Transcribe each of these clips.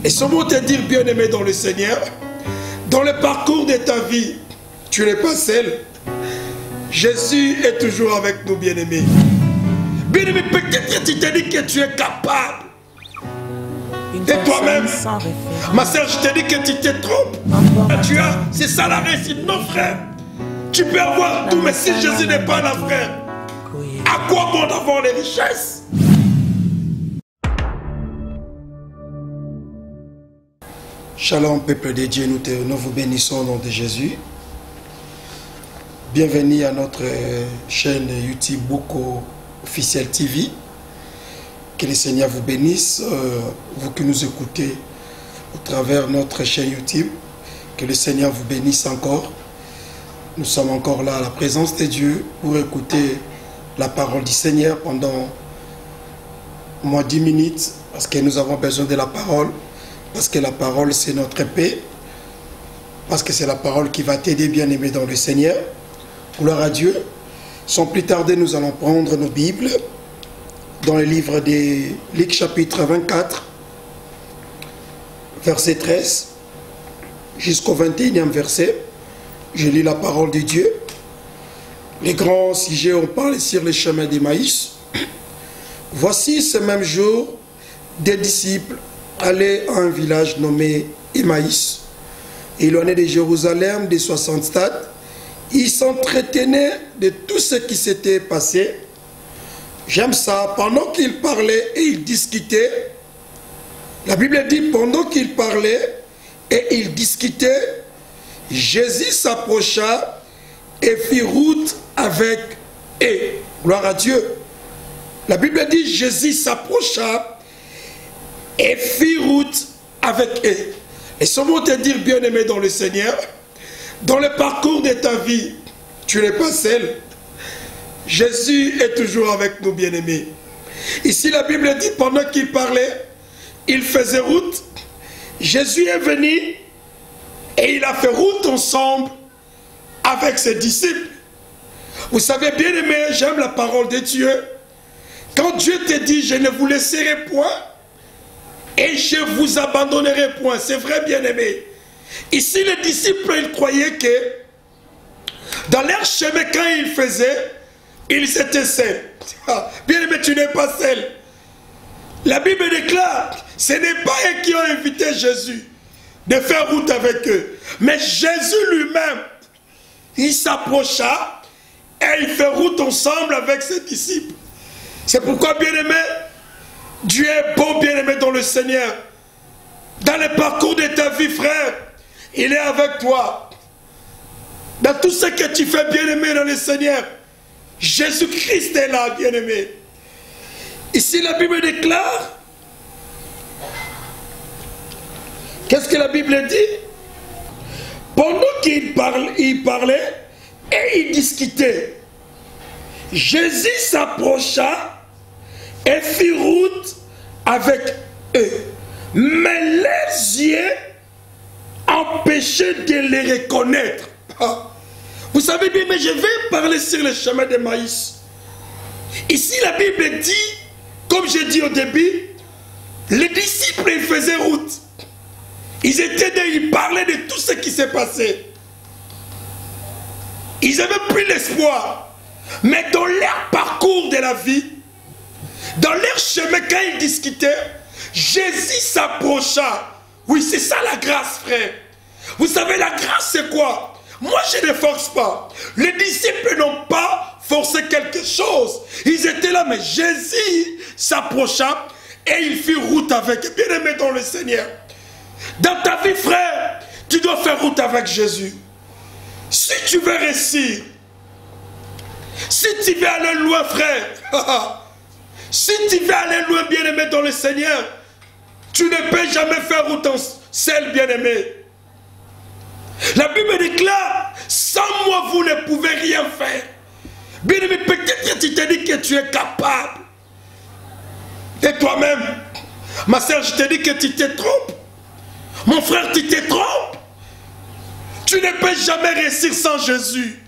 Et ce mot te dire, bien-aimé dans le Seigneur, dans le parcours de ta vie, tu n'es pas seul. Jésus est toujours avec nous, bien-aimé. Bien-aimé, peut-être tu te dis que tu es capable. Et toi-même, ma soeur, je te dis que tu te trompes. Tu as, c'est ça la réussite. Non, frère. Tu peux avoir tout, mais si Jésus n'est pas là, frère, à quoi bon d'avoir les richesses? Shalom, peuple de Dieu, nous vous bénissons au nom de Jésus. Bienvenue à notre chaîne YouTube Boko Officiel TV. Que le Seigneur vous bénisse, vous qui nous écoutez au travers de notre chaîne YouTube. Que le Seigneur vous bénisse encore. Nous sommes encore là à la présence de Dieu pour écouter la parole du Seigneur pendant au moins 10 minutes, parce que nous avons besoin de la parole, parce que la parole c'est notre paix, parce que c'est la parole qui va t'aider, bien-aimé dans le Seigneur. Gloire à Dieu. Sans plus tarder, nous allons prendre nos Bibles dans le livre de Luc chapitre 24, verset 13 jusqu'au 21e verset. Je lis la parole de Dieu. Les grands sujets, on parle sur le chemin d'Emmaüs. Voici ce même jour, des disciples allaient à un village nommé Emmaüs, éloigné de Jérusalem de 60 stades. Ils s'entretenaient de tout ce qui s'était passé. J'aime ça. Pendant qu'ils parlaient et ils discutaient, la Bible dit, pendant qu'ils parlaient et ils discutaient, Jésus s'approcha et fit route avec eux. Gloire à Dieu. La Bible dit, Jésus s'approcha et fit route avec eux. Et ce mot te dire, bien-aimé dans le Seigneur, dans le parcours de ta vie, tu n'es pas seul. Jésus est toujours avec nous, bien-aimés. Ici, la Bible dit, pendant qu'il parlait, il faisait route. Jésus est venu et il a fait route ensemble avec ses disciples. Vous savez, bien-aimés, j'aime la parole de Dieu. Quand Dieu te dit, je ne vous laisserai point et je vous abandonnerai point. C'est vrai, bien-aimés. Ici, les disciples, ils croyaient que dans leur chemin, quand ils faisaient, ils étaient seuls. Bien-aimé, tu n'es pas seul. La Bible déclare, ce n'est pas eux qui ont invité Jésus de faire route avec eux. Mais Jésus lui-même, il s'approcha et il fait route ensemble avec ses disciples. C'est pourquoi, bien-aimé, Dieu est bon, bien-aimé dans le Seigneur. Dans le parcours de ta vie, frère, il est avec toi. Dans tout ce que tu fais, bien-aimé dans le Seigneur, Jésus-Christ est là, bien-aimé. Ici, la Bible déclare, qu'est-ce que la Bible dit? Pendant qu'il parlait et il discutait, Jésus s'approcha et fit route avec eux. Mais leurs yeux empêchaient de les reconnaître. Vous savez bien, mais je vais parler sur le chemin d'Emmaüs. Ici, la Bible dit, comme j'ai dit au début, les disciples, ils faisaient route. Ils parlaient de tout ce qui s'est passé. Ils n'avaient plus l'espoir. Mais dans leur parcours de la vie, dans leur chemin, quand ils discutaient, Jésus s'approcha. Oui, c'est ça la grâce, frère. Vous savez, la grâce, c'est quoi? Moi, je ne force pas. Les disciples n'ont pas forcé quelque chose. Ils étaient là, mais Jésus s'approcha et il fit route avec eux. Bien-aimé dans le Seigneur. Dans ta vie, frère, tu dois faire route avec Jésus. Si tu veux réussir, si tu veux aller loin, frère, si tu veux aller loin, bien-aimé dans le Seigneur, tu ne peux jamais faire route seul, bien-aimé. La Bible déclare, sans moi, vous ne pouvez rien faire. Bien-aimé, peut-être que tu te dis que tu es capable. Et toi-même, ma soeur, je te dis que tu te trompes. Mon frère, tu te trompes. Tu ne peux jamais réussir sans Jésus.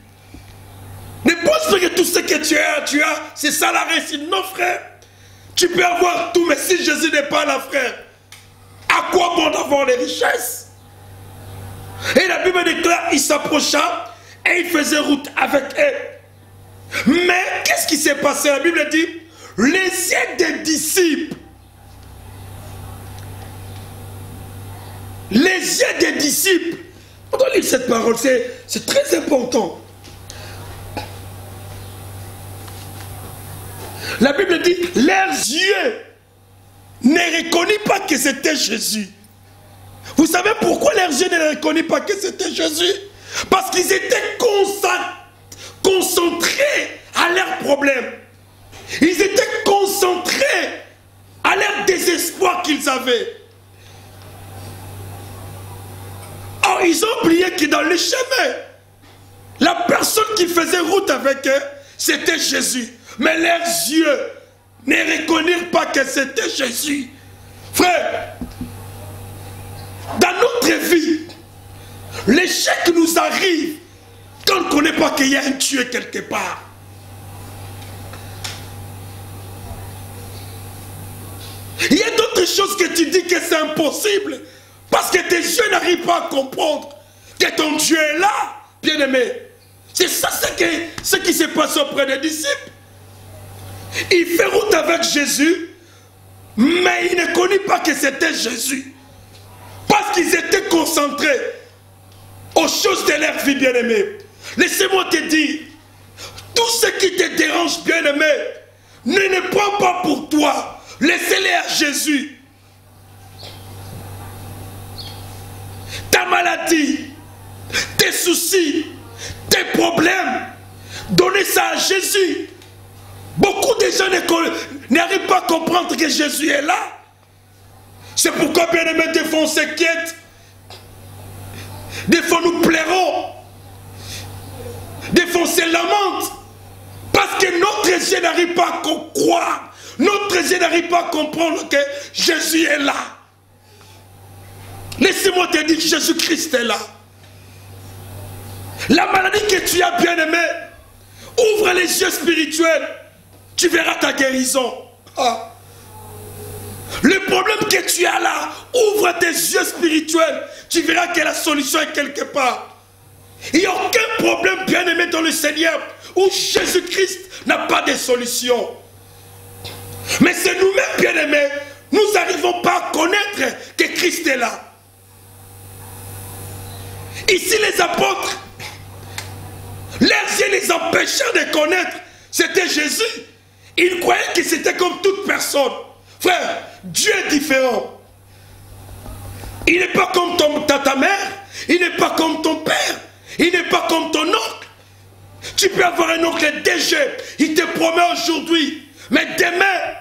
Ne pense pas que tout ce que tu as, c'est ça la réussite. Non, frère. Tu peux avoir tout, mais si Jésus n'est pas là, frère, À quoi bon d'avoir les richesses? Et la Bible déclare, il s'approcha et il faisait route avec eux. Mais qu'est-ce qui s'est passé? La Bible dit, les yeux des disciples, on doit lire cette parole, c'est très important. La Bible dit, leurs yeux ne reconnurent pas que c'était Jésus. Vous savez pourquoi leurs yeux ne reconnurent pas que c'était Jésus? Parce qu'ils étaient concentrés à leurs problèmes. Ils étaient concentrés à leur désespoir qu'ils avaient. Or, ils ont oublié que dans le chemin, la personne qui faisait route avec eux, c'était Jésus. Mais leurs yeux ne reconnurent pas que c'était Jésus. Frère, dans notre vie, l'échec nous arrive quand on ne connaît pas qu'il y a un Dieu quelque part. Il y a d'autres choses que tu dis que c'est impossible parce que tes yeux n'arrivent pas à comprendre que ton Dieu est là, bien-aimé. C'est ça ce qui s'est passé auprès des disciples. Il fait route avec Jésus, mais il ne connaît pas que c'était Jésus. Parce qu'ils étaient concentrés aux choses de leur vie, bien-aimé. Laissez-moi te dire, tout ce qui te dérange, bien-aimé, ne prends pas pour toi. Laissez-les à Jésus. Ta maladie, tes soucis, tes problèmes, donnez ça à Jésus. Beaucoup de gens n'arrivent pas à comprendre que Jésus est là. C'est pourquoi, bien-aimés, des fois on s'inquiète. Des fois nous pleurons. Des fois on se lamente. Parce que notre yeux n'arrive pas à croire. Notre yeux n'arrive pas à comprendre que Jésus est là. Laissez-moi te dire que Jésus-Christ est là. La maladie que tu as, bien-aimé, ouvre les yeux spirituels. Tu verras ta guérison. Ah. Le problème que tu as là, ouvre tes yeux spirituels. Tu verras que la solution est quelque part. Il n'y a aucun problème, bien-aimé, dans le Seigneur où Jésus-Christ n'a pas de solution. Mais c'est nous-mêmes, bien-aimés, nous n'arrivons pas à connaître que Christ est là. Ici, les apôtres, leurs yeux les empêchaient de connaître. C'était Jésus. Ils croyaient que c'était comme toute personne. Frère, Dieu est différent. Il n'est pas comme ta mère. Il n'est pas comme ton père. Il n'est pas comme ton oncle. Tu peux avoir un oncle DG. Il te promet aujourd'hui. Mais demain,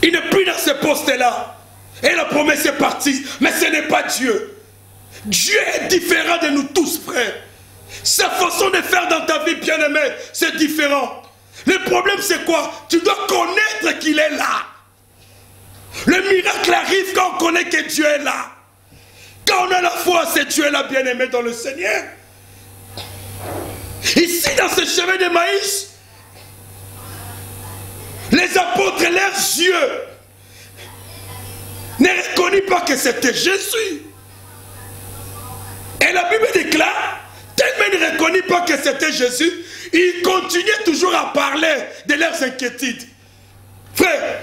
il n'est plus dans ce poste-là. Et la promesse est partie. Mais ce n'est pas Dieu. Dieu est différent de nous tous, frères. Sa façon de faire dans ta vie, bien-aimé, c'est différent. Le problème, c'est quoi? Tu dois connaître qu'il est là. Le miracle arrive quand on connaît que Dieu est là. Quand on a la foi, c'est Dieu là, bien-aimé, dans le Seigneur. Ici, dans ce chemin de maïs, les apôtres, leurs yeux ne reconnurent pas que c'était Jésus. Et la Bible déclare, tellement ils ne reconnurent pas que c'était Jésus, ils continuaient toujours à parler de leurs inquiétudes. Frère,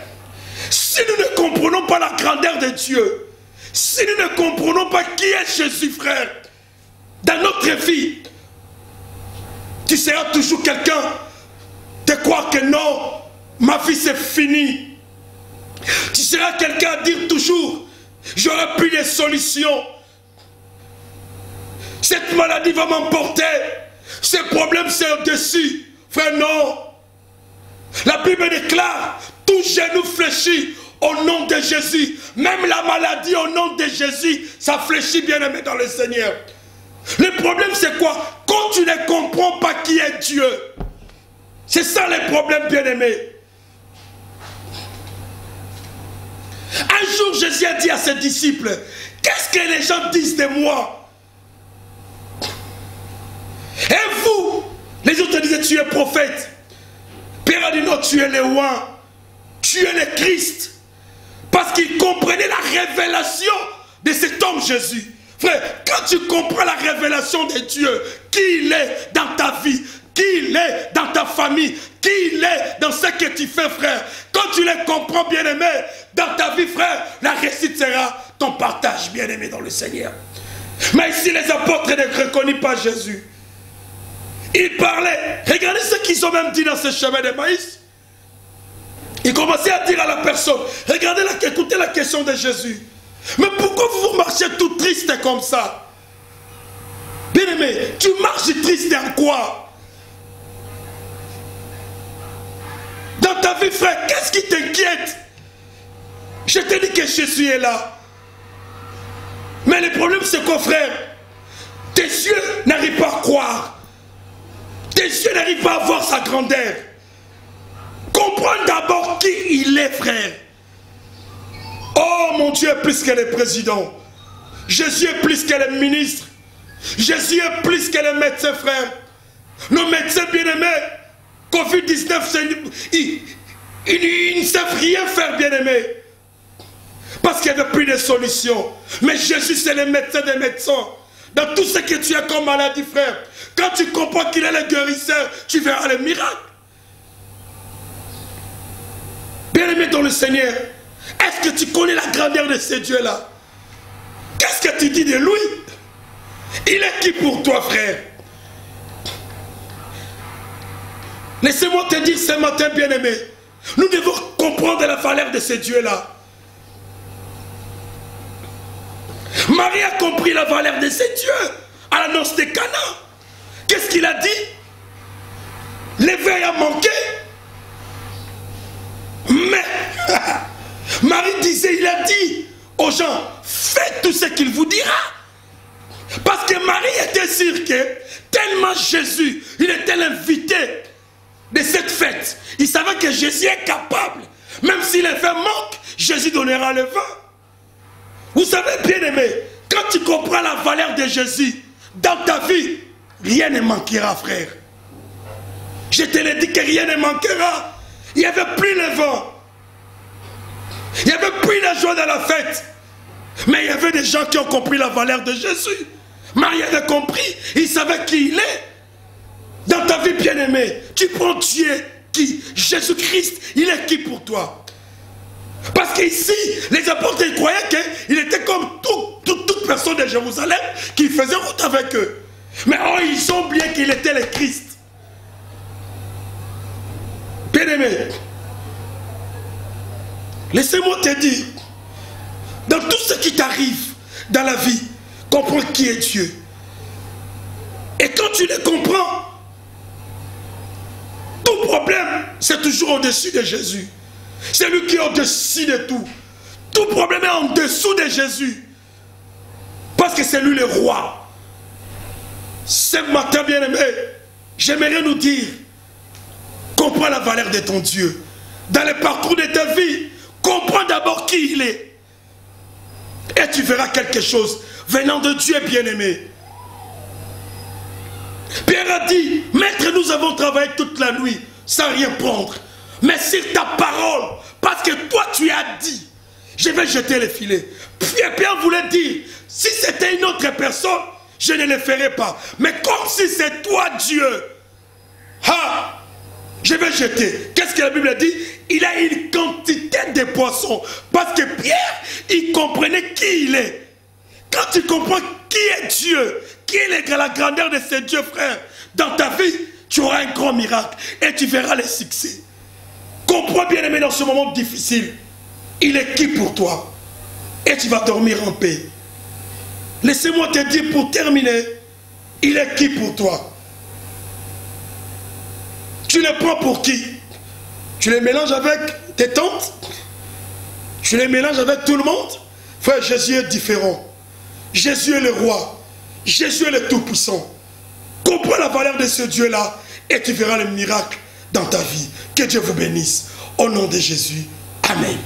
si nous ne comprenons pas la grandeur de Dieu, si nous ne comprenons pas qui est Jésus, frère, dans notre vie, tu seras toujours quelqu'un de croire que non, ma vie c'est fini. Tu seras quelqu'un à dire toujours, j'aurai plus de solutions. Cette maladie va m'emporter. Ce problème c'est au-dessus. Frère, non. La Bible déclare, tout genou fléchit au nom de Jésus. Même la maladie au nom de Jésus, ça fléchit, bien-aimé, dans le Seigneur. Le problème c'est quoi? Quand tu ne comprends pas qui est Dieu. C'est ça le problème, bien-aimé. Un jour, Jésus a dit à ses disciples, qu'est-ce que les gens disent de moi? Et vous, les autres disaient, tu es prophète. Pierre a dit, non, tu es le roi. Tu es le Christ. Parce qu'il comprenait la révélation de cet homme Jésus. Frère, quand tu comprends la révélation de Dieu, qui il est dans ta vie, qui il est dans ta famille, qui il est dans ce que tu fais, frère, quand tu les comprends, bien-aimé, dans ta vie, frère, la réussite sera ton partage, bien-aimé, dans le Seigneur. Mais ici, les apôtres ne reconnaissent pas Jésus. Ils parlaient. Regardez ce qu'ils ont même dit dans ce chemin de maïs. Ils commençaient à dire à la personne, regardez, écoutez la question de Jésus. Mais pourquoi vous marchez tout triste comme ça? Bien-aimé, tu marches triste en quoi? Dans ta vie, frère, qu'est-ce qui t'inquiète? Je te dis que Jésus est là. Mais le problème, c'est quoi, frère? Tes yeux n'arrivent pas à croire. Tes yeux n'arrivent pas à voir sa grandeur. Comprends d'abord qui il est, frère. Oh, mon Dieu est plus que le président. Jésus est plus que le ministre. Jésus est plus que les médecins, frère. Nos médecins bien-aimés, Covid-19, ils ne savent rien faire, bien-aimés. Parce qu'il n'y a plus de solution. Mais Jésus, c'est le médecin des médecins. Dans tout ce que tu as comme maladie, frère, quand tu comprends qu'il est le guérisseur, tu verras le miracle. Bien-aimé dans le Seigneur, est-ce que tu connais la grandeur de ce Dieu-là? Qu'est-ce que tu dis de lui? Il est qui pour toi, frère? Laissez-moi te dire ce matin, bien-aimé, nous devons comprendre la valeur de ce Dieu-là. Marie a compris la valeur de ce Dieu à la noce de Cana. Qu'est-ce qu'il a dit? L'éveil a manqué. Mais Marie disait, il a dit aux gens, faites tout ce qu'il vous dira. Parce que Marie était sûre que tellement Jésus, il était l'invité de cette fête. Il savait que Jésus est capable. Même si le vin manque, Jésus donnera le vin. Vous savez, bien-aimé, quand tu comprends la valeur de Jésus dans ta vie, rien ne manquera, frère. Je te l'ai dit que rien ne manquera. Il n'y avait plus le vent. Il n'y avait plus la joie de la fête. Mais il y avait des gens qui ont compris la valeur de Jésus. Marie avait compris. Il savait qui il est. Dans ta vie, bien-aimée, tu prends Dieu qui? Jésus-Christ, il est qui pour toi? Parce qu'ici, les apôtres ils croyaient qu'il était comme toute personne de Jérusalem qui faisait route avec eux. Mais oh, ils ont oublié qu'il était le Christ. Bien-aimé, laissez-moi te dire, dans tout ce qui t'arrive dans la vie, comprends qui est Dieu. Et quand tu le comprends, ton problème, c'est toujours au-dessus de Jésus. C'est lui qui est au-dessus de tout. Tout problème est en dessous de Jésus. Parce que c'est lui le roi. Ce matin, bien-aimé, j'aimerais nous dire, comprends la valeur de ton Dieu. Dans le parcours de ta vie, comprends d'abord qui il est. Et tu verras quelque chose venant de Dieu, bien-aimé. Pierre a dit, Maître, nous avons travaillé toute la nuit sans rien prendre. Mais sur ta parole, parce que toi tu as dit, je vais jeter le filet. Pierre voulait dire, si c'était une autre personne, je ne le ferais pas. Mais comme si c'est toi Dieu, je vais jeter. Qu'est-ce que la Bible dit? Il a une quantité de poissons. Parce que Pierre, il comprenait qui il est. Quand tu comprends qui est Dieu, qui est la grandeur de ce Dieu, frère, dans ta vie, tu auras un grand miracle et tu verras le succès. Comprends, bien-aimé, dans ce moment difficile, il est qui pour toi? Et tu vas dormir en paix. Laissez-moi te dire pour terminer, il est qui pour toi? Tu le prends pour qui? Tu les mélanges avec tes tantes? Tu les mélanges avec tout le monde? Frère, Jésus est différent. Jésus est le roi. Jésus est le tout-puissant. Comprends la valeur de ce Dieu-là et tu verras le miracle dans ta vie. Que Dieu vous bénisse. Au nom de Jésus. Amen.